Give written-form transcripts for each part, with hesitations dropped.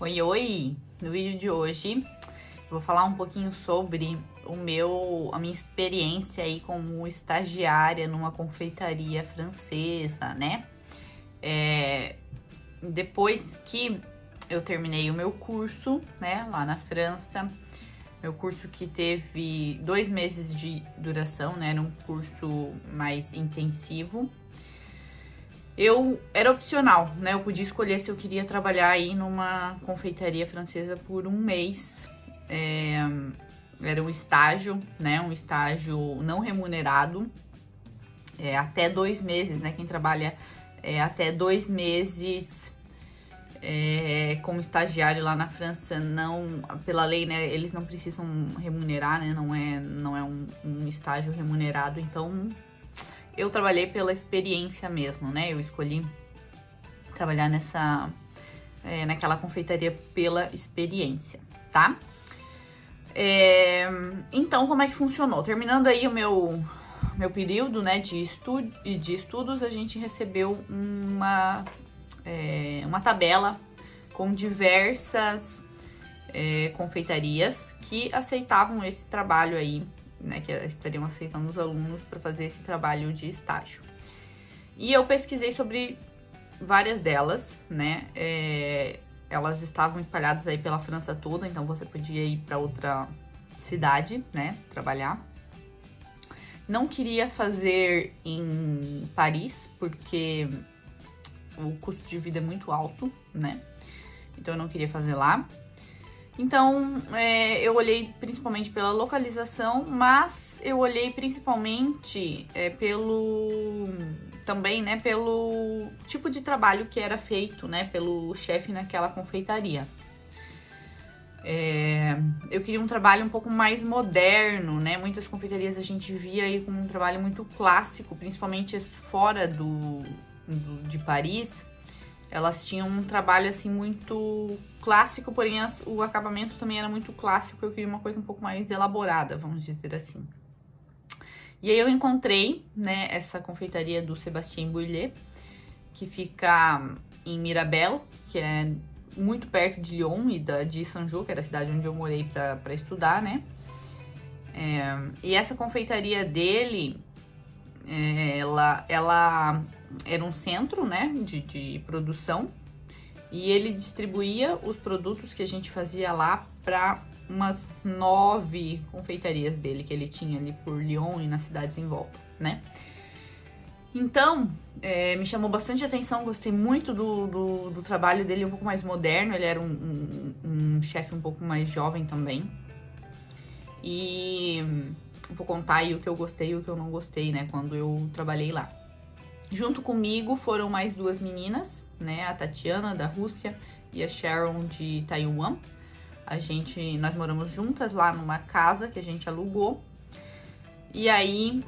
Oi, oi! No vídeo de hoje eu vou falar um pouquinho sobre a minha experiência aí como estagiária numa confeitaria francesa, né? Depois que eu terminei o meu curso, né, lá na França, meu curso que teve 2 meses de duração, né, era um curso mais intensivo. Era opcional, né? Eu podia escolher se eu queria trabalhar aí numa confeitaria francesa por um mês. Era um estágio, né? Um estágio não remunerado. Até 2 meses, né? Quem trabalha até 2 meses como estagiário lá na França, não, pela lei, né? Eles não precisam remunerar, né? Não é um estágio remunerado, então eu trabalhei pela experiência mesmo, né? Eu escolhi trabalhar naquela confeitaria pela experiência, tá? Então, como é que funcionou? Terminando aí o meu período, né, de estudos, a gente recebeu uma tabela com diversas confeitarias que aceitavam esse trabalho aí, né, que estariam aceitando os alunos para fazer esse trabalho de estágio. E eu pesquisei sobre várias delas, né? Elas estavam espalhadas aí pela França toda, então você podia ir para outra cidade, né, trabalhar. Não queria fazer em Paris, porque o custo de vida é muito alto, né? Então eu não queria fazer lá. Então, eu olhei principalmente pela localização, mas eu olhei principalmente também, né, pelo tipo de trabalho que era feito, né, pelo chefe naquela confeitaria. Eu queria um trabalho um pouco mais moderno, né? Muitas confeitarias a gente via aí com um trabalho muito clássico, principalmente fora de Paris. Elas tinham um trabalho, assim, muito clássico, porém o acabamento também era muito clássico. Eu queria uma coisa um pouco mais elaborada, vamos dizer assim. E aí eu encontrei, né, essa confeitaria do Sébastien Boulez, que fica em Mirabel, que é muito perto de Lyon e de Saint-Just, que era a cidade onde eu morei pra estudar, né? E essa confeitaria dele, ela era um centro, né, de produção, e ele distribuía os produtos que a gente fazia lá para umas 9 confeitarias dele que ele tinha ali por Lyon e nas cidades em volta, né? Então, me chamou bastante atenção, gostei muito do trabalho dele, um pouco mais moderno. Ele era um chefe um pouco mais jovem também. E vou contar aí o que eu gostei e o que eu não gostei, né, quando eu trabalhei lá. Junto comigo foram mais 2 meninas, né? A Tatiana, da Rússia, e a Sharon, de Taiwan. Nós moramos juntas lá numa casa que a gente alugou. E aí,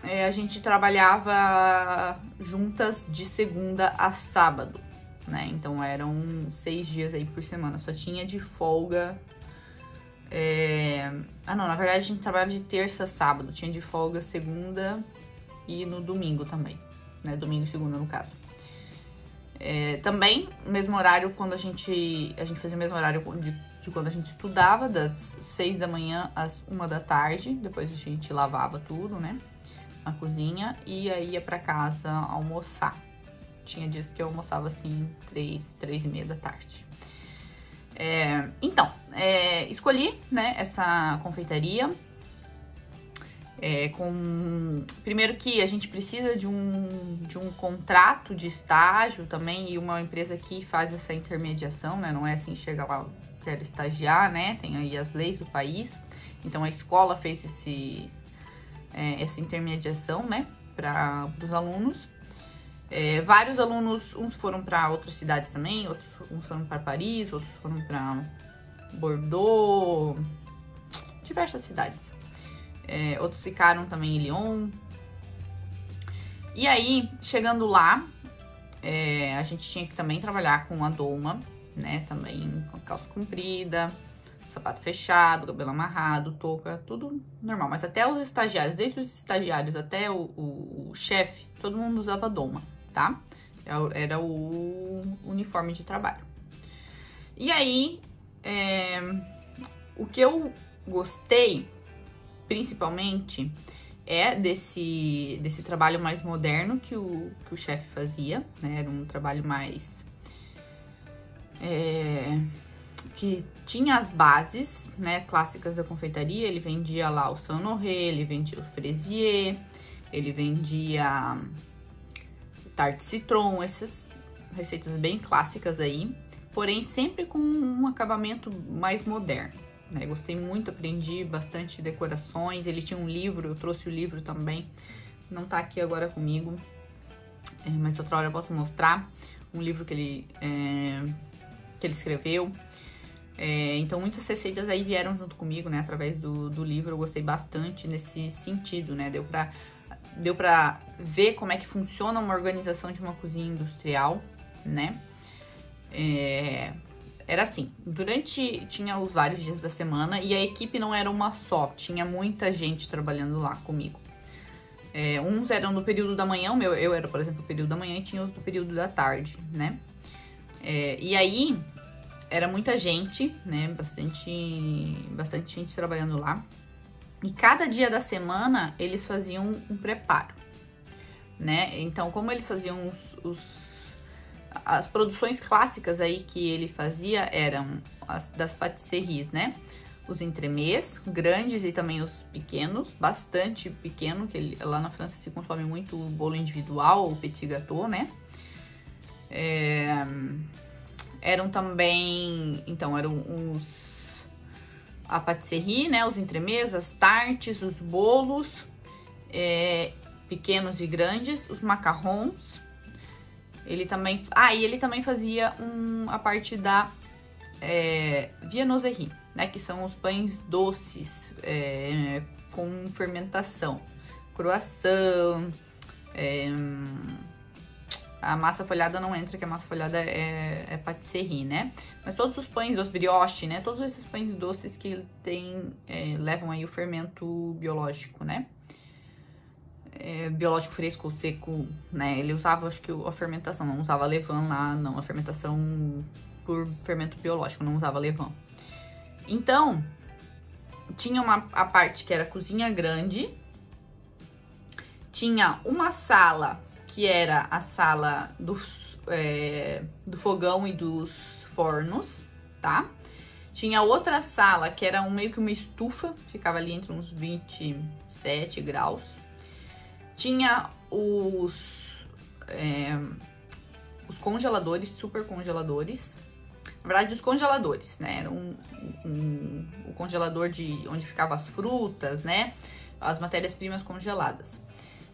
a gente trabalhava juntas de segunda a sábado, né? Então, eram 6 dias aí por semana. Só tinha de folga... não, na verdade, a gente trabalhava de terça a sábado. Tinha de folga segunda e no domingo também. Né, domingo e segunda, no caso. Também, mesmo horário, quando a gente fazia o mesmo horário de quando a gente estudava, das 6 da manhã às 1 da tarde. Depois a gente lavava tudo, né, na cozinha, e aí ia pra casa almoçar. Tinha dias que eu almoçava, assim, 3h30 da tarde. Então, escolhi, né, essa confeitaria. Primeiro que a gente precisa de um contrato de estágio também, e uma empresa que faz essa intermediação, né? Não é assim, chega lá, quero estagiar, né? Tem aí as leis do país. Então a escola fez essa intermediação, né, para os alunos. Vários alunos, uns foram para outras cidades também, uns foram para Paris, outros foram para Bordeaux, diversas cidades. Outros ficaram também em Lyon. E aí, chegando lá, a gente tinha que também trabalhar com a doma, né? Também com calça comprida, sapato fechado, cabelo amarrado, touca, tudo normal. Mas até os estagiários, desde os estagiários até o chefe, todo mundo usava doma, tá? Era o uniforme de trabalho. E aí, o que eu gostei, principalmente, é desse trabalho mais moderno que o chefe fazia, né? Era um trabalho mais... que tinha as bases, né, clássicas da confeitaria. Ele vendia lá o Saint-Honoré, ele vendia o Fraisier, ele vendia tarte citron, essas receitas bem clássicas aí, porém sempre com um acabamento mais moderno, né? Gostei muito, aprendi bastante decorações. Ele tinha um livro, eu trouxe o livro também, não tá aqui agora comigo, mas outra hora eu posso mostrar um livro que ele escreveu. Então muitas receitas aí vieram junto comigo, né, através do livro. Eu gostei bastante nesse sentido, né, deu pra ver como é que funciona uma organização de uma cozinha industrial, né. Era assim, tinha os vários dias da semana e a equipe não era uma só, tinha muita gente trabalhando lá comigo. Uns eram do período da manhã, eu era, por exemplo, do período da manhã, e tinha os do período da tarde, né. E aí, era muita gente, né, bastante gente trabalhando lá. E cada dia da semana, eles faziam um preparo, né. Então, como eles faziam as produções clássicas aí que ele fazia eram as das pâtisseries, né? Os entremets, grandes e também os pequenos, bastante pequeno, que lá na França se consome muito o bolo individual, o petit gâteau, né? Eram também, então, a pâtisserie, né? Os entremets, as tartes, os bolos, pequenos e grandes, os macarrons. Ele também fazia a parte da viennoiserie, né? Que são os pães doces com fermentação. Croissant, a massa folhada não entra, que a massa folhada é pâtisserie, né? Mas todos os pães doces, brioche, né? Todos esses pães doces que levam aí o fermento biológico, né? Biológico fresco ou seco, né? Ele usava, acho que a fermentação, não usava levain lá, não. A fermentação por fermento biológico, não usava levain. Então, tinha a parte que era cozinha grande, tinha uma sala que era a sala do fogão e dos fornos, tá? Tinha outra sala que era meio que uma estufa, ficava ali entre uns 27 graus. Tinha os congeladores, super congeladores. Na verdade, os congeladores, né? Era o congelador onde ficavam as frutas, né? As matérias-primas congeladas.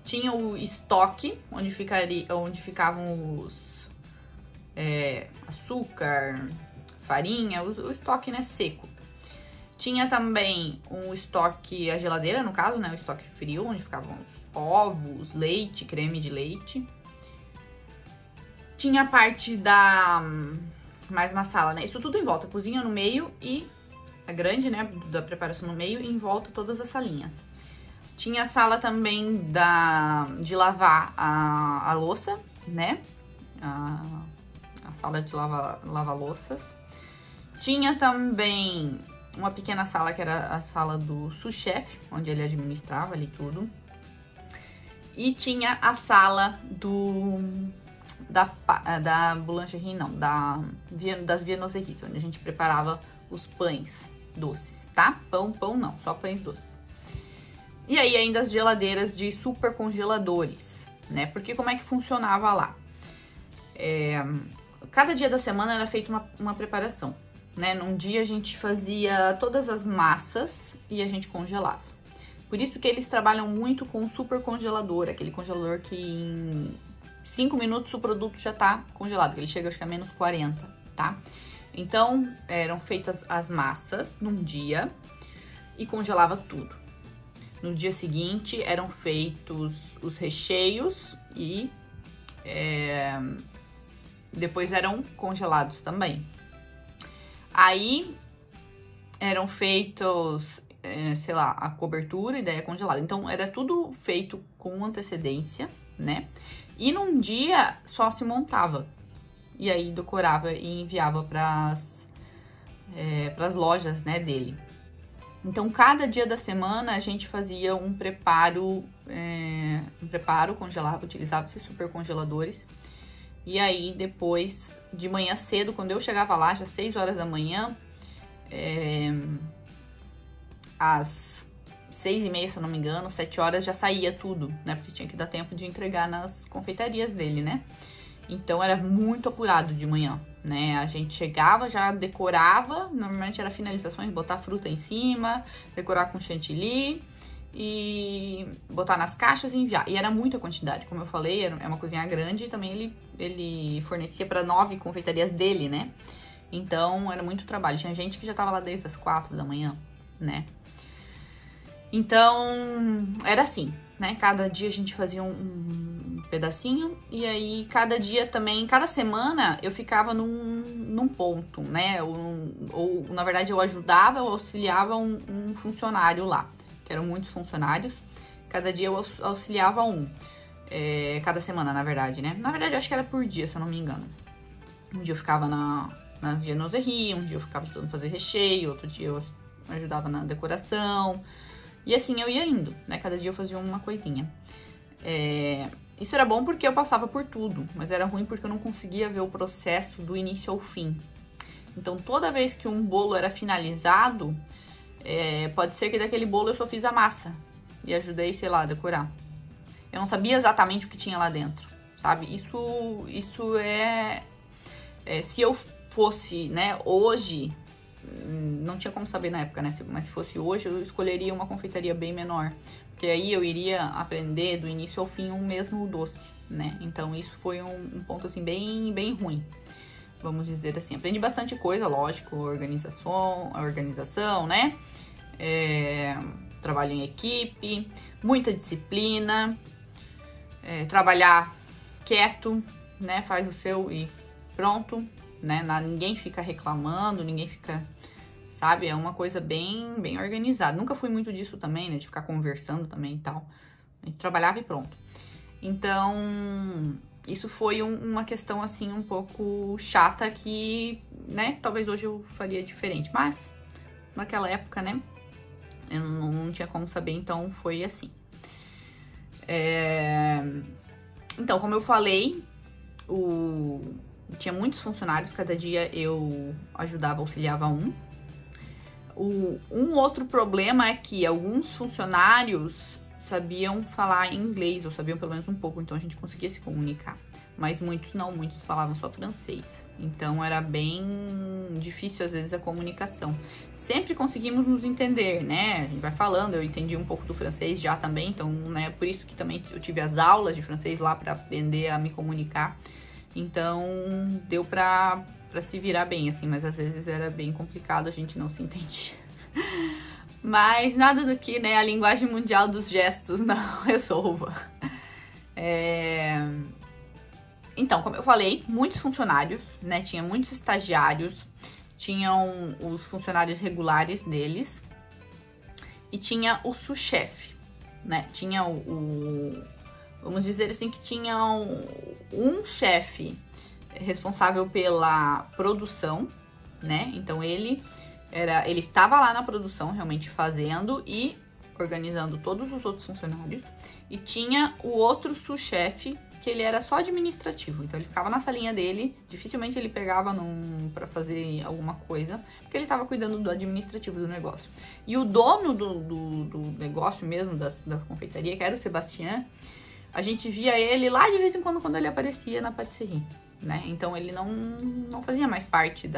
Tinha o estoque, onde ficavam os açúcar, farinha, o estoque, né, seco. Tinha também um estoque, a geladeira, no caso, né? O estoque frio, onde ficavam os ovos, leite, creme de leite. Tinha a parte mais uma sala, né? Isso tudo em volta, cozinha no meio e a grande, né, da preparação no meio, e em volta todas as salinhas. Tinha a sala também de lavar a louça, né? A sala de lavar louças. Tinha também uma pequena sala que era a sala do sous-chef, onde ele administrava ali tudo. E tinha a sala da boulangerie, não, das viennoiseries, onde a gente preparava os pães doces, tá? Pão não, só pães doces. E aí ainda as geladeiras de super congeladores, né? Porque como é que funcionava lá? Cada dia da semana era feita uma preparação, né? Num dia a gente fazia todas as massas e a gente congelava. Por isso que eles trabalham muito com o super congelador, aquele congelador que em 5 minutos o produto já tá congelado, que ele chega acho que a menos 40, tá? Então, eram feitas as massas num dia e congelava tudo. No dia seguinte, eram feitos os recheios e depois eram congelados também. Aí, eram feitos, sei lá, a cobertura e daí é congelado. Então, era tudo feito com antecedência, né? E num dia só se montava. E aí decorava e enviava para para as lojas, né, dele. Então, cada dia da semana a gente fazia um preparo congelado, utilizava esses super congeladores. E aí, depois, de manhã cedo, quando eu chegava lá, já 6 horas da manhã, às 6h30, se eu não me engano, 7 horas já saía tudo, né? Porque tinha que dar tempo de entregar nas confeitarias dele, né? Então, era muito apurado de manhã, né? A gente chegava, já decorava, normalmente era finalizações, botar fruta em cima, decorar com chantilly e botar nas caixas e enviar. E era muita quantidade, como eu falei, é uma cozinha grande e também ele fornecia para 9 confeitarias dele, né? Então, era muito trabalho. Tinha gente que já tava lá desde as 4 da manhã, né? Então, era assim, né? Cada dia a gente fazia um pedacinho e aí cada dia também, cada semana eu ficava num ponto, né? Ou na verdade eu ajudava, eu auxiliava um funcionário lá, que eram muitos funcionários. Cada dia eu auxiliava cada semana, na verdade, né? Na verdade, eu acho que era por dia, se eu não me engano. Um dia eu ficava na viennoiserie, um dia eu ficava ajudando a fazer recheio, outro dia eu ajudava na decoração. E assim eu ia indo, né? Cada dia eu fazia uma coisinha. Isso era bom porque eu passava por tudo, mas era ruim porque eu não conseguia ver o processo do início ao fim. Então, toda vez que um bolo era finalizado, pode ser que daquele bolo eu só fiz a massa e ajudei, sei lá, a decorar. Eu não sabia exatamente o que tinha lá dentro, sabe? Isso se eu fosse, né, hoje, não tinha como saber na época, né? Mas se fosse hoje, eu escolheria uma confeitaria bem menor. Porque aí eu iria aprender do início ao fim um mesmo doce, né? Então, isso foi um ponto, assim, bem, bem ruim. Vamos dizer assim. Aprendi bastante coisa, lógico. Organização, né? Trabalho em equipe. Muita disciplina. Trabalhar quieto, né? Faz o seu e pronto, né? Ninguém fica reclamando, ninguém fica... Sabe? É uma coisa bem, bem organizada. Nunca fui muito disso também, né? De ficar conversando também e tal. A gente trabalhava e pronto. Então, isso foi uma questão, assim, um pouco chata que, né? Talvez hoje eu faria diferente. Mas, naquela época, né? Eu não tinha como saber, então foi assim. Então, como eu falei, tinha muitos funcionários. Cada dia eu ajudava, auxiliava um. Um outro problema é que alguns funcionários sabiam falar inglês, ou sabiam pelo menos um pouco, então a gente conseguia se comunicar. Mas muitos não, muitos falavam só francês. Então era bem difícil às vezes a comunicação. Sempre conseguimos nos entender, né? A gente vai falando, eu entendi um pouco do francês já também, então, né, por isso que também eu tive as aulas de francês lá para aprender a me comunicar. Então, deu pra se virar bem, assim, mas às vezes era bem complicado, a gente não se entendia. Mas nada do que, né, a linguagem mundial dos gestos não resolva. Então, como eu falei, muitos funcionários, né, tinha muitos estagiários, tinham os funcionários regulares deles e tinha o sous-chefe, né, tinha vamos dizer assim que tinha um chefe responsável pela produção, né? Então ele estava lá na produção realmente fazendo e organizando todos os outros funcionários. E tinha o outro sous-chefe que ele era só administrativo. Então ele ficava na salinha dele, dificilmente ele pegava para fazer alguma coisa, porque ele estava cuidando do administrativo do negócio. E o dono do negócio mesmo, da confeitaria, que era o Sebastião, a gente via ele lá de vez em quando ele aparecia na patisserie. Né? Então ele não fazia mais parte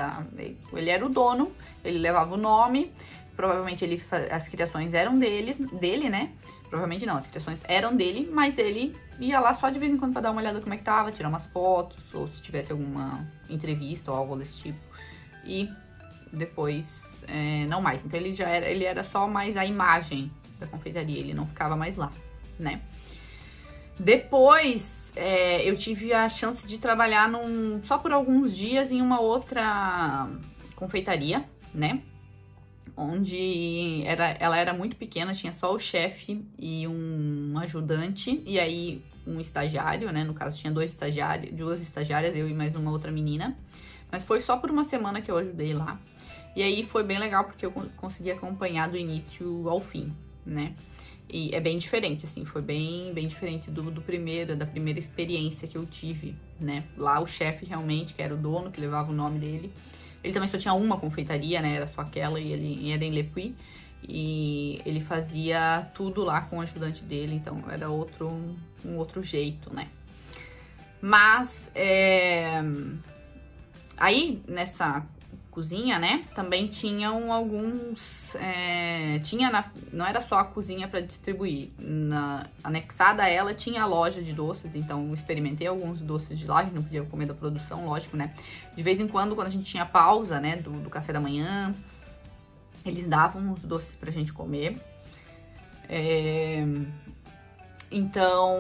ele era o dono, ele levava o nome, provavelmente as criações eram dele, né? Provavelmente não, as criações eram dele, mas ele ia lá só de vez em quando pra dar uma olhada como é que tava, tirar umas fotos, ou se tivesse alguma entrevista ou algo desse tipo. E depois, não mais. Então ele era só mais a imagem da confeitaria, ele não ficava mais lá, né? Depois... eu tive a chance de trabalhar só por alguns dias em uma outra confeitaria, né? Onde ela era muito pequena, tinha só o chefe e um ajudante, e aí um estagiário, né? No caso, tinha duas estagiárias, eu e mais uma outra menina. Mas foi só por uma semana que eu ajudei lá. E aí foi bem legal porque eu consegui acompanhar do início ao fim, né? E é bem diferente, assim, foi bem diferente da primeira experiência que eu tive, né? Lá o chefe realmente, que era o dono, que levava o nome dele, ele também só tinha uma confeitaria, né? Era só aquela e ele era em Le Puy. E ele fazia tudo lá com o ajudante dele, então era um outro jeito, né? Mas, aí, nessa cozinha, né, também tinham alguns... não era só a cozinha para distribuir. Anexada a ela tinha a loja de doces, então eu experimentei alguns doces de lá, a gente não podia comer da produção, lógico, né? De vez em quando a gente tinha pausa, né, do café da manhã, eles davam os doces pra gente comer. Então,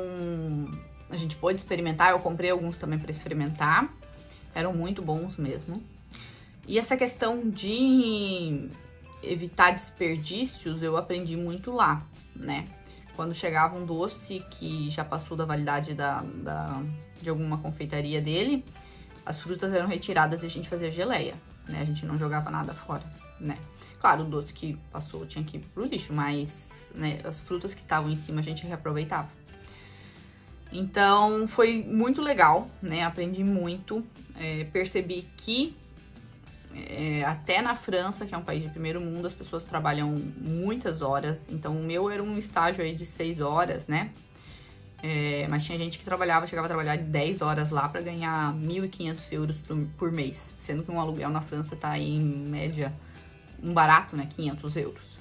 a gente pôde experimentar. Eu comprei alguns também pra experimentar. Eram muito bons mesmo. E essa questão de evitar desperdícios, eu aprendi muito lá, né? Quando chegava um doce que já passou da validade de alguma confeitaria dele, as frutas eram retiradas e a gente fazia geleia, né? A gente não jogava nada fora, né? Claro, o doce que passou tinha que ir pro lixo, mas, né, as frutas que estavam em cima a gente reaproveitava. Então, foi muito legal, né? Aprendi muito. Percebi que até na França, que é um país de primeiro mundo, as pessoas trabalham muitas horas. Então, o meu era um estágio aí de 6 horas, né? Mas tinha gente que chegava a trabalhar de 10 horas lá para ganhar 1.500 euros por mês. Sendo que um aluguel na França tá aí, em média, um barato, né? 500 euros.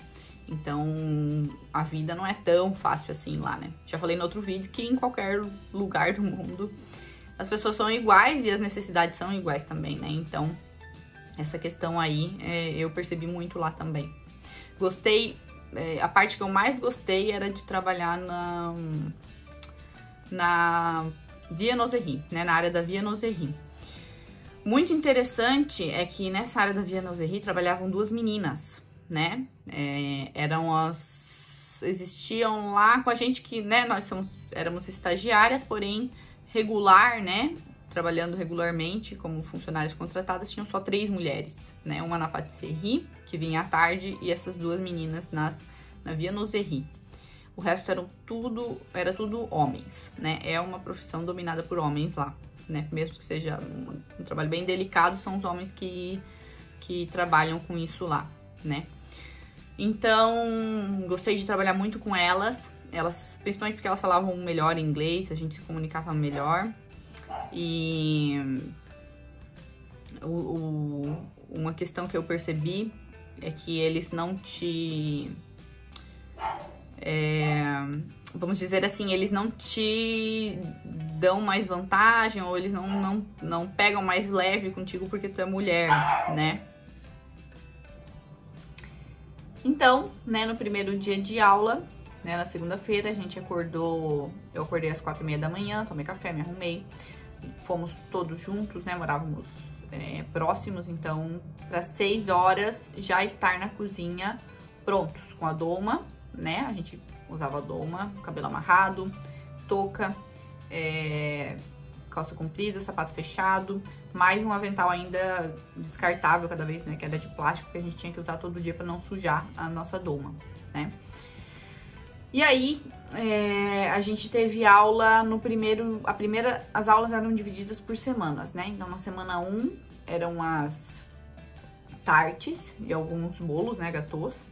Então, a vida não é tão fácil assim lá, né? Já falei no outro vídeo que em qualquer lugar do mundo as pessoas são iguais e as necessidades são iguais também, né? Então, essa questão aí eu percebi muito lá também. Gostei, a parte que eu mais gostei era de trabalhar na Viennoiserie, né? Na área da Viennoiserie. Muito interessante é que nessa área da Viennoiserie trabalhavam 2 meninas, né? Existiam lá com a gente que, né? Éramos estagiárias, porém regular, né? Trabalhando regularmente como funcionárias contratadas, tinham só 3 mulheres, né? Uma na patisserie, que vinha à tarde, e essas 2 meninas na Viennoiserie. O resto era tudo homens, né? É uma profissão dominada por homens lá, né? Mesmo que seja um trabalho bem delicado, são os homens que trabalham com isso lá, né? Então, gostei de trabalhar muito com elas, principalmente porque elas falavam melhor inglês, a gente se comunicava melhor. E uma questão que eu percebi é que eles não vamos dizer assim, eles não te dão mais vantagem, ou eles não pegam mais leve contigo porque tu é mulher, né? Então, né, no primeiro dia de aula, né, na segunda-feira, eu acordei às 4h30 da manhã, tomei café, me arrumei, fomos todos juntos, né, morávamos próximos, então, para 6 horas já estar na cozinha, prontos, com a doma, né, a gente usava a doma, cabelo amarrado, touca, calça comprida, sapato fechado, mais um avental ainda descartável cada vez, né, que era de plástico, que a gente tinha que usar todo dia para não sujar a nossa doma, né. E aí, a gente teve aula as aulas eram divididas por semanas, né, então na semana 1 eram as tartes e alguns bolos, né, gâteaux.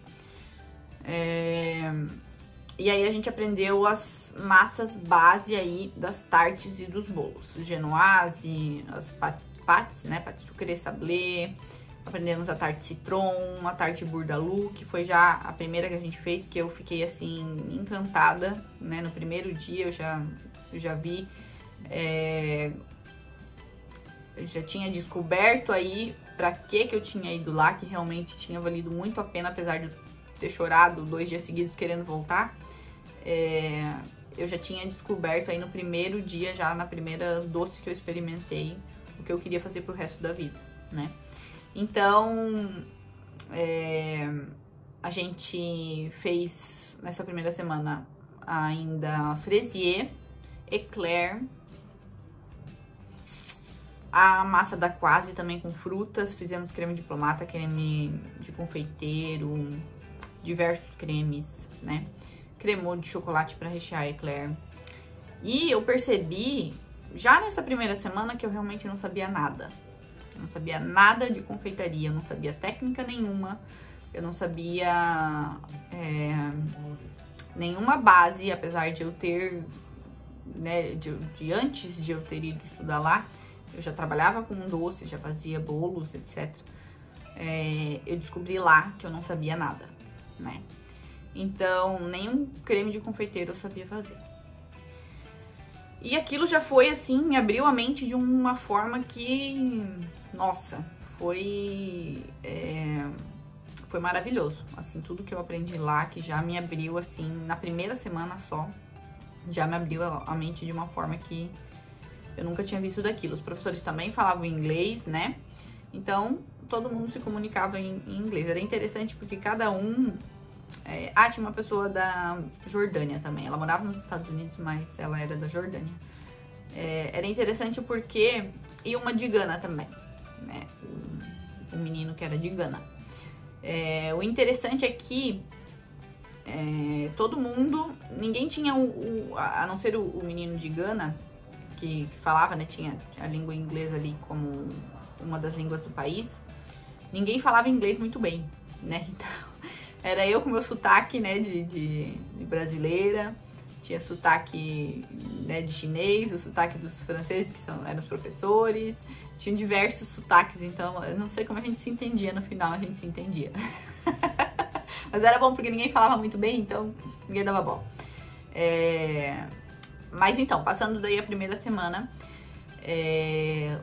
E aí a gente aprendeu as massas base aí das tartes e dos bolos. Genoise, as pâtes, né? Pâte sucré sablé. Aprendemos a tarte citron, a tarte bourdaloue, que foi já a primeira que a gente fez, que eu fiquei assim encantada, né? No primeiro dia eu já vi, eu já tinha descoberto aí pra que eu tinha ido lá, que realmente tinha valido muito a pena, apesar de ter chorado 2 dias seguidos querendo voltar. Eu já tinha descoberto aí no primeiro dia, já na primeira doce que eu experimentei, o que eu queria fazer pro resto da vida, né? Então, a gente fez nessa primeira semana ainda fraisier, eclair, A massa da quase também com frutas. Fizemos creme de diplomata, creme de confeiteiro, diversos cremes, né? Cremou de chocolate para rechear eclair. E eu percebi, já nessa primeira semana, que eu realmente não sabia nada. Eu não sabia nada de confeitaria, eu não sabia técnica nenhuma. Eu não sabia nenhuma base, apesar de eu ter, né, de antes de eu ter ido estudar lá, eu já trabalhava com doce, já fazia bolos, etc. Eu descobri lá que eu não sabia nada, né? Então, nenhum creme de confeiteiro eu sabia fazer. E aquilo já foi, assim, me abriu a mente de uma forma que, nossa, foi maravilhoso. Assim, tudo que eu aprendi lá, que já me abriu, assim, na primeira semana só, já me abriu a mente de uma forma que eu nunca tinha visto daquilo. Os professores também falavam inglês, né? Então, todo mundo se comunicava em inglês. Era interessante porque cada um... tinha uma pessoa da Jordânia também. Ela morava nos Estados Unidos, mas ela era da Jordânia. Era interessante porque... E uma de Gana também, né? Um menino que era de Gana. O interessante é que todo mundo... Ninguém tinha a não ser o menino de Gana, que falava, né? Tinha a língua inglesa ali como uma das línguas do país. Ninguém falava inglês muito bem, né? Então, era eu com meu sotaque, né? De brasileira. Tinha sotaque, né, de chinês, o sotaque dos franceses, que eram os professores. Tinha diversos sotaques, então eu não sei como a gente se entendia. No final, a gente se entendia. Mas era bom, porque ninguém falava muito bem, então ninguém dava bola. Mas então, passando daí a primeira semana,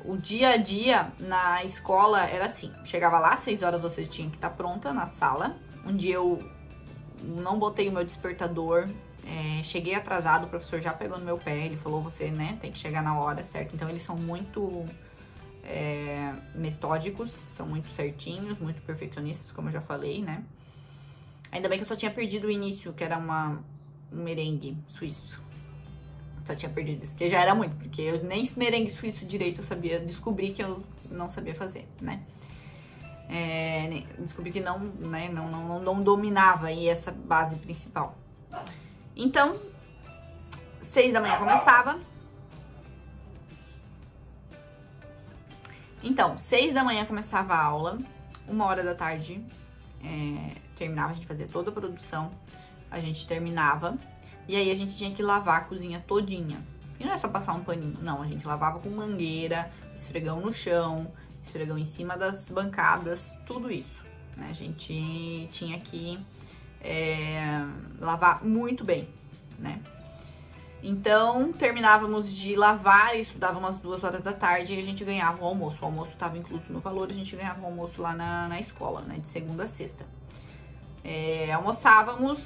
o dia a dia na escola era assim. Chegava lá, 6 horas você tinha que estar pronta na sala. Um dia eu não botei o meu despertador, cheguei atrasado, o professor já pegou no meu pé, ele falou, você, né, tem que chegar na hora, certo? Então eles são muito metódicos, são muito certinhos, muito perfeccionistas, como eu já falei, né? Ainda bem que eu só tinha perdido o início, que era um merengue suíço. Só tinha perdido isso, que já era muito, porque eu nem merengue suíço direito eu sabia, descobri que eu não sabia fazer, né? Descobri que não dominava aí essa base principal. Então, 6 da manhã começava. Então, 6 da manhã começava a aula, 1h da tarde terminava, a gente fazia toda a produção, a gente terminava, e aí a gente tinha que lavar a cozinha todinha. E não é só passar um paninho, não, a gente lavava com mangueira, esfregão no chão, esfregão em cima das bancadas, tudo isso, né? A gente tinha que lavar muito bem, né? Então, terminávamos de lavar, isso dava umas 2h da tarde e a gente ganhava o almoço. O almoço estava incluso no valor, a gente ganhava o almoço lá na escola, né? De segunda a sexta. Almoçávamos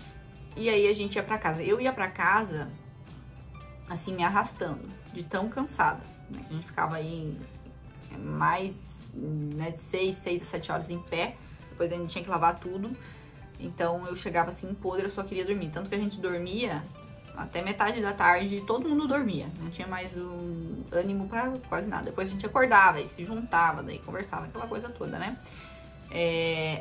e aí a gente ia pra casa. Eu ia pra casa, assim, me arrastando, de tão cansada, né? A gente ficava aí mais, né, de 6 a 7 horas em pé. Depois a gente tinha que lavar tudo. Então eu chegava assim podre, eu só queria dormir. Tanto que a gente dormia até metade da tarde, todo mundo dormia. Não tinha mais ânimo pra quase nada. Depois a gente acordava e se juntava, daí conversava, aquela coisa toda, né?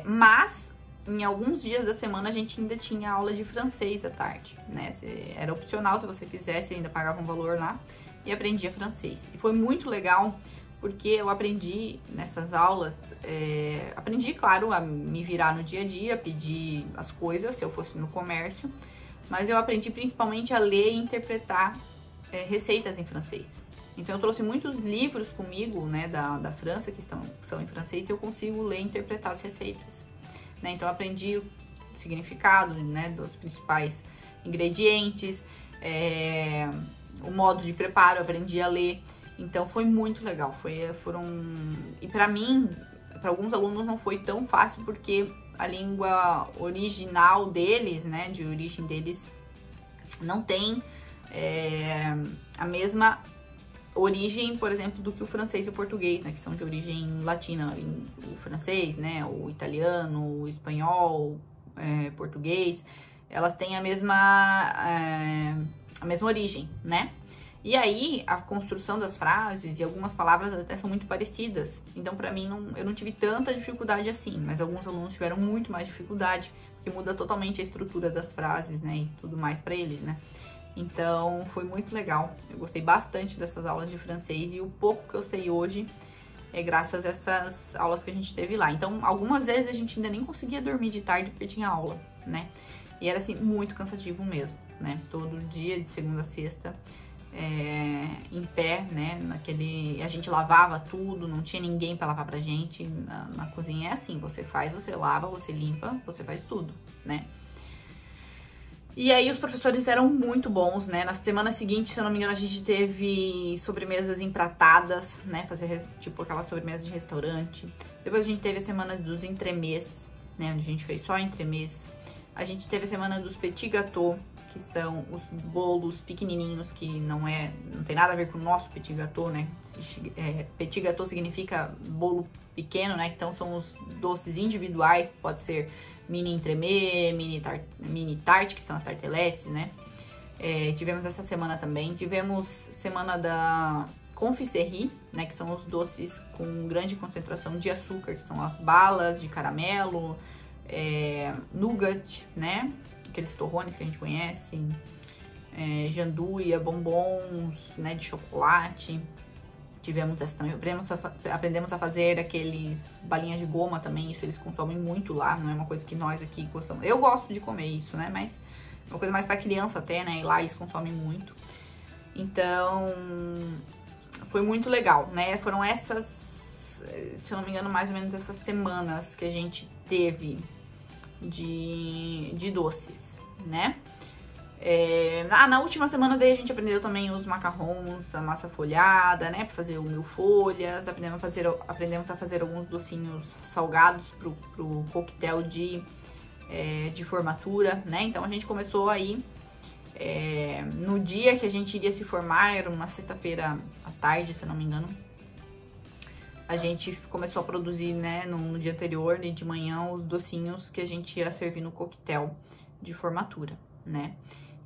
Mas em alguns dias da semana a gente ainda tinha aula de francês à tarde, né? Era opcional, se você quisesse, ainda pagava um valor lá e aprendia francês. E foi muito legal, porque eu aprendi nessas aulas, aprendi, claro, a me virar no dia a dia, pedir as coisas, se eu fosse no comércio, mas eu aprendi principalmente a ler e interpretar receitas em francês. Então eu trouxe muitos livros comigo, né, da França, que são em francês, e eu consigo ler e interpretar as receitas, né? Então eu aprendi o significado, né, dos principais ingredientes, o modo de preparo, eu aprendi a ler. Então foi muito legal, e pra mim, pra alguns alunos não foi tão fácil, porque a língua original deles, né, de origem deles, não tem a mesma origem, por exemplo, do que o francês e o português, né, que são de origem latina. O francês, né, o italiano, o espanhol, português, elas têm a mesma origem, né? E aí, a construção das frases e algumas palavras até são muito parecidas. Então, pra mim, eu não tive tanta dificuldade assim. Mas alguns alunos tiveram muito mais dificuldade, porque muda totalmente a estrutura das frases, né? E tudo mais pra eles, né? Então, foi muito legal. Eu gostei bastante dessas aulas de francês. E o pouco que eu sei hoje é graças a essas aulas que a gente teve lá. Então, algumas vezes a gente ainda nem conseguia dormir de tarde porque tinha aula, né? E era, assim, muito cansativo mesmo, né? Todo dia, de segunda a sexta. Em pé, né, a gente lavava tudo, não tinha ninguém para lavar pra gente, na cozinha é assim, você faz, você lava, você limpa, você faz tudo, né. E aí os professores eram muito bons, né, na semana seguinte, se eu não me engano, a gente teve sobremesas empratadas, né, fazer tipo aquela sobremesa de restaurante. Depois a gente teve a semana dos entremês, né, onde a gente fez só entremês. A gente teve a semana dos petit gâteaux, que são os bolos pequenininhos, que não tem nada a ver com o nosso petit gâteau, né? Petit gâteau significa bolo pequeno, né? Então são os doces individuais, pode ser mini entremê, mini tarte, que são as tartelettes, né? Tivemos essa semana também. Tivemos semana da confiserie, né? Que são os doces com grande concentração de açúcar, que são as balas de caramelo, nougat, né? Aqueles torrones que a gente conhece, janduia, bombons, né, de chocolate. Tivemos essa também. Aprendemos a fazer aqueles balinhas de goma também, isso eles consomem muito lá, não é uma coisa que nós aqui gostamos. Eu gosto de comer isso, né, mas é uma coisa mais pra criança até, né, e lá eles consomem muito. Então, foi muito legal, né, foram essas, se eu não me engano, mais ou menos essas semanas que a gente teve de doces, né? Na última semana daí a gente aprendeu também os macarrons, a massa folhada, né? Pra fazer o mil folhas, aprendemos a fazer alguns docinhos salgados pro coquetel de formatura, né? Então a gente começou aí, no dia que a gente iria se formar, era uma sexta-feira à tarde, se eu não me engano. A gente começou a produzir, né, no dia anterior e de manhã os docinhos que a gente ia servir no coquetel de formatura, né?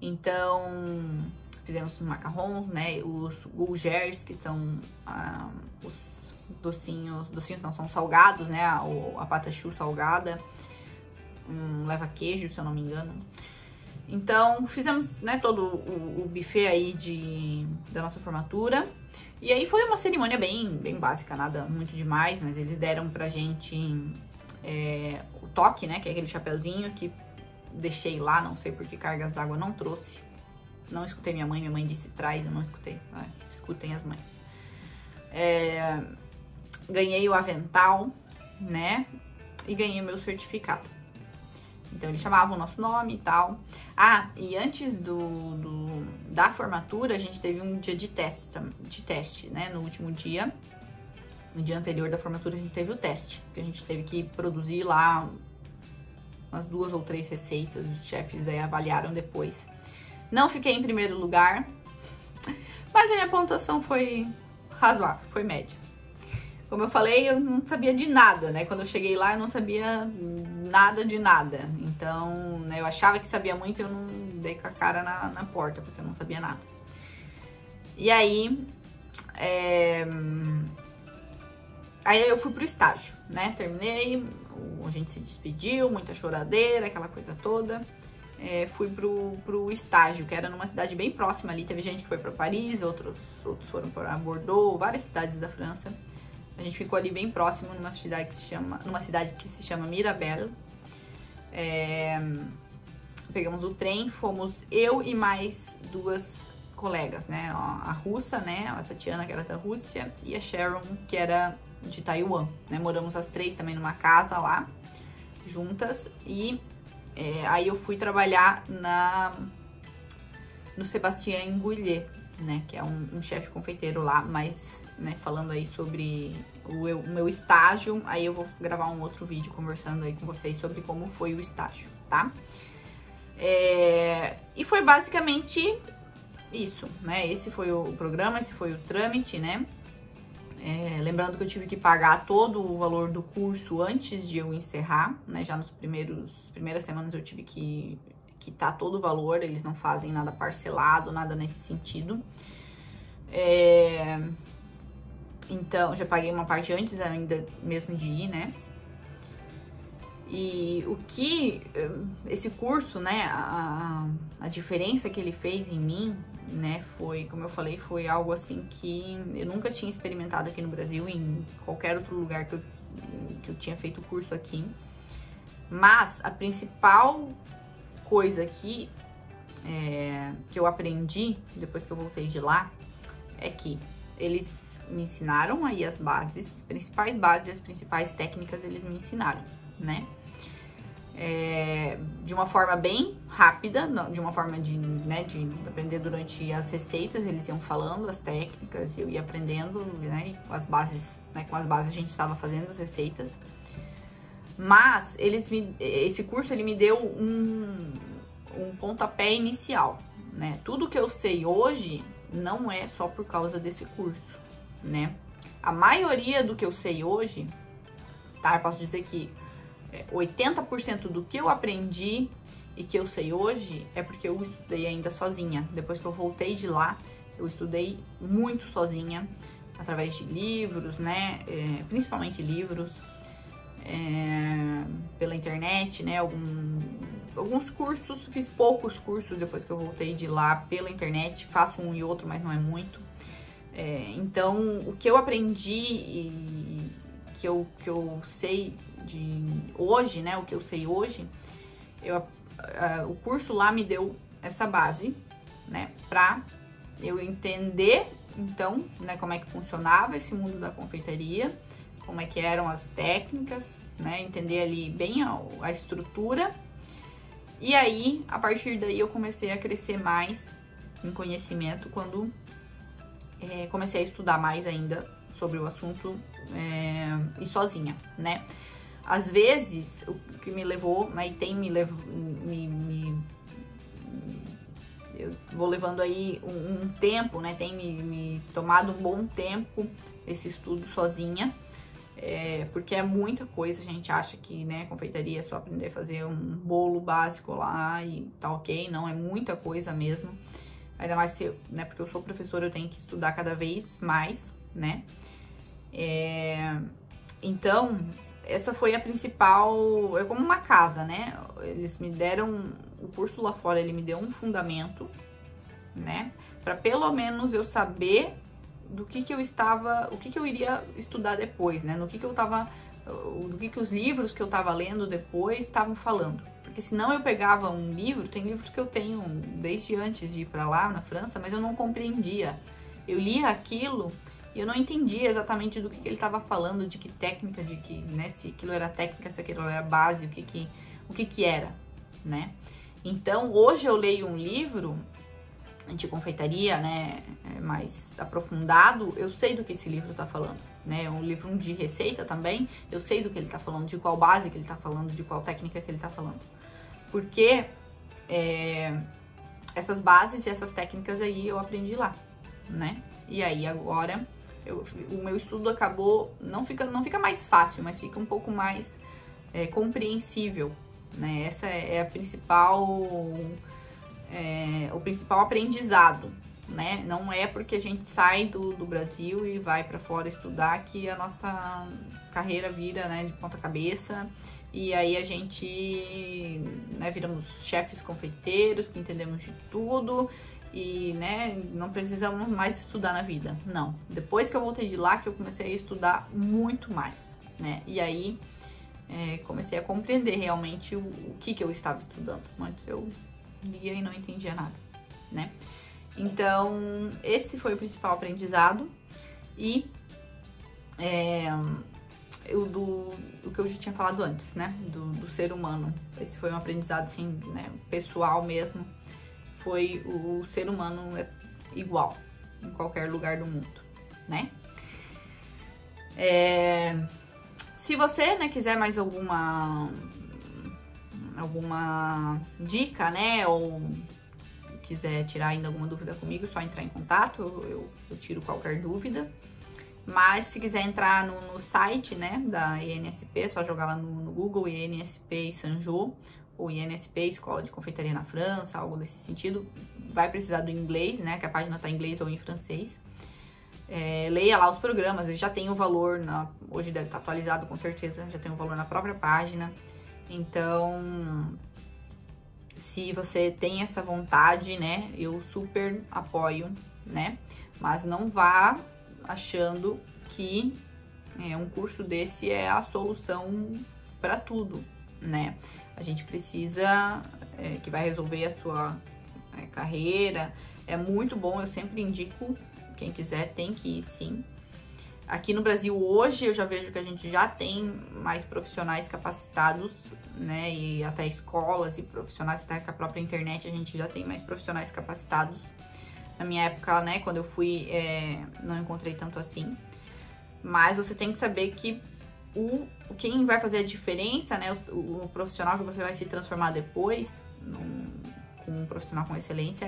Então, fizemos os macarrons, né, os gougères, que são os docinhos não, são salgados, né, a patachu salgada, leva queijo, se eu não me engano. Então, fizemos, né, todo o buffet aí da nossa formatura. E aí foi uma cerimônia bem básica, nada muito demais, mas eles deram pra gente o toque, né, que é aquele chapeuzinho que deixei lá, não sei por que cargas d'água não trouxe. Não escutei minha mãe disse traz, eu não escutei. Escutem as mães. Ganhei o avental, né, e ganhei o meu certificado. Então, eles chamavam o nosso nome e tal. E antes da formatura, a gente teve um dia de teste, né? No último dia, no dia anterior da formatura, a gente teve o teste. Que a gente teve que produzir lá umas 2 ou 3 receitas. Os chefes aí avaliaram depois. Não fiquei em primeiro lugar, mas a minha pontuação foi razoável, foi média. Como eu falei, eu não sabia de nada, né? Quando eu cheguei lá, eu não sabia nada de nada. Então, né, eu achava que sabia muito e eu não dei com a cara na porta, porque eu não sabia nada. E aí, aí eu fui pro estágio, né? Terminei, a gente se despediu, muita choradeira, aquela coisa toda. Fui pro estágio, que era numa cidade bem próxima ali. Teve gente que foi pra Paris, outros foram pra Bordeaux, várias cidades da França. A gente ficou ali bem próximo, numa cidade que se chama Mirabel. Pegamos o trem, fomos eu e mais 2 colegas, né? A russa, né? A Tatiana, que era da Rússia, e a Sharon, que era de Taiwan, né? Moramos as 3 também numa casa lá, juntas. E aí eu fui trabalhar no Sébastien Gouillet, né? Que é um chefe confeiteiro lá, mas... Né, falando aí sobre o meu estágio, aí eu vou gravar um outro vídeo conversando aí com vocês sobre como foi o estágio, tá? E foi basicamente isso, né? Esse foi o programa, esse foi o trâmite, né? Lembrando que eu tive que pagar todo o valor do curso antes de eu encerrar, né? Já nas primeiras semanas eu tive que quitar todo o valor, eles não fazem nada parcelado, nada nesse sentido. Então, já paguei uma parte antes ainda mesmo de ir, né? E o que esse curso, né, a diferença que ele fez em mim, né, foi, como eu falei, foi algo assim que eu nunca tinha experimentado aqui no Brasil, em qualquer outro lugar que eu tinha feito o curso aqui. Mas a principal coisa aqui que eu aprendi depois que eu voltei de lá é que eles me ensinaram aí as bases, as principais bases, as principais técnicas eles me ensinaram, né? De uma forma bem rápida, de uma forma de aprender durante as receitas, eles iam falando as técnicas, eu ia aprendendo, né, com as bases a gente estava fazendo as receitas. Mas esse curso ele me deu um pontapé inicial, né? Tudo que eu sei hoje não é só por causa desse curso, né? A maioria do que eu sei hoje, tá? Eu posso dizer que 80% do que eu aprendi e que eu sei hoje é porque eu estudei ainda sozinha. Depois que eu voltei de lá, eu estudei muito sozinha, através de livros, né? Principalmente livros, pela internet, né? Alguns cursos, fiz poucos cursos depois que eu voltei de lá pela internet, faço um e outro, mas não é muito. Então, o que eu aprendi e que eu sei de hoje, né? O que eu sei hoje, o curso lá me deu essa base, né? Pra eu entender, então, né? Como é que funcionava esse mundo da confeitaria, como é que eram as técnicas, né? Entender ali bem a estrutura. E aí, a partir daí, eu comecei a crescer mais em conhecimento quando comecei a estudar mais ainda sobre o assunto e sozinha, né? Às vezes, o que me levou, né, e tem eu vou levando aí um tempo, né? Tem me tomado um bom tempo esse estudo sozinha, porque é muita coisa. A gente acha que, né, confeitaria é só aprender a fazer um bolo básico lá e tá ok. Não, é muita coisa mesmo. Ainda mais se, né, porque eu sou professora, eu tenho que estudar cada vez mais, né? Então, essa foi a principal, é como uma casa, né? Eles me deram, o curso lá fora, ele me deu um fundamento, né? Pra pelo menos eu saber do que eu estava, o que eu iria estudar depois, né? Do que eu tava, do que os livros que eu tava lendo depois estavam falando. Porque senão eu pegava um livro, tem livros que eu tenho desde antes de ir pra lá, na França, mas eu não compreendia. Eu lia aquilo e eu não entendia exatamente do que ele estava falando, de que técnica, de que, né, se aquilo era técnica, se aquilo era base, o que era, né? Então, hoje eu leio um livro de confeitaria, né, mais aprofundado, eu sei do que esse livro tá falando, né? É um livro de receita também, eu sei do que ele tá falando, de qual base que ele tá falando, de qual técnica que ele tá falando. Porque essas bases e essas técnicas aí eu aprendi lá, né? E aí agora o meu estudo acabou, não fica mais fácil, mas fica um pouco mais compreensível, né? Essa é a principal, o principal aprendizado, né? Não é porque a gente sai do Brasil e vai para fora estudar que a nossa carreira vira, né, de ponta cabeça, e aí a gente, né, viramos chefes confeiteiros que entendemos de tudo e, né, não precisamos mais estudar na vida. Não. Depois que eu voltei de lá que eu comecei a estudar muito mais, né? E aí comecei a compreender realmente o que eu estava estudando. Antes eu lia e não entendia nada, né? Então, esse foi o principal aprendizado. E o que eu já tinha falado antes, né? Do ser humano. Esse foi um aprendizado, assim, né, pessoal mesmo. Foi o ser humano igual em qualquer lugar do mundo, né? Se você, né, quiser mais alguma dica, né, ou quiser tirar ainda alguma dúvida comigo, é só entrar em contato, eu tiro qualquer dúvida. Mas se quiser entrar no site, né, da INSP, é só jogar lá no Google INSP e Sanjo, ou INSP, Escola de Confeitaria na França, algo desse sentido. Vai precisar do inglês, né, que a página tá em inglês ou em francês. leia lá os programas, ele já tem o valor, hoje deve estar atualizado com certeza, já tem o valor na própria página. Então, se você tem essa vontade, né, eu super apoio, né? Mas não vá achando que um curso desse é a solução para tudo, né? A gente precisa, que vai resolver a sua carreira. É muito bom, eu sempre indico, quem quiser tem que ir sim. Aqui no Brasil hoje eu já vejo que a gente já tem mais profissionais capacitados, né? E até escolas e profissionais, até com a própria internet a gente já tem mais profissionais capacitados. Na minha época, né, quando eu fui, não encontrei tanto assim. Mas você tem que saber que quem vai fazer a diferença, né, o profissional que você vai se transformar depois, com um profissional com excelência,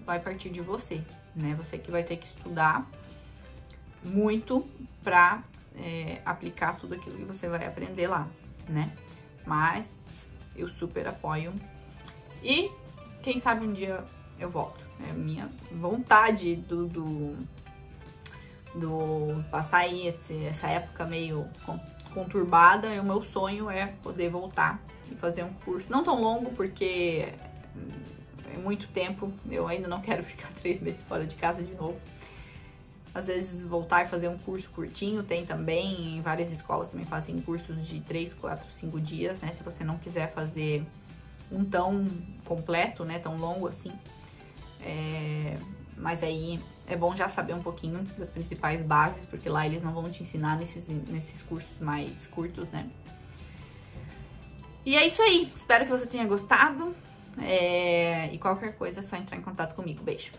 vai partir de você, né? Você que vai ter que estudar muito pra aplicar tudo aquilo que você vai aprender lá, né? Mas eu super apoio. E quem sabe um dia eu volto. É minha vontade do passar aí essa época meio conturbada. E o meu sonho é poder voltar e fazer um curso. Não tão longo, porque é muito tempo. Eu ainda não quero ficar 3 meses fora de casa de novo. Às vezes voltar e fazer um curso curtinho, tem também, em várias escolas também fazem cursos de 3, 4, 5 dias, né? Se você não quiser fazer um tão completo, né? Tão longo assim. Mas aí é bom já saber um pouquinho das principais bases, porque lá eles não vão te ensinar nesses cursos mais curtos, né? E é isso aí, espero que você tenha gostado. E qualquer coisa é só entrar em contato comigo. Beijo!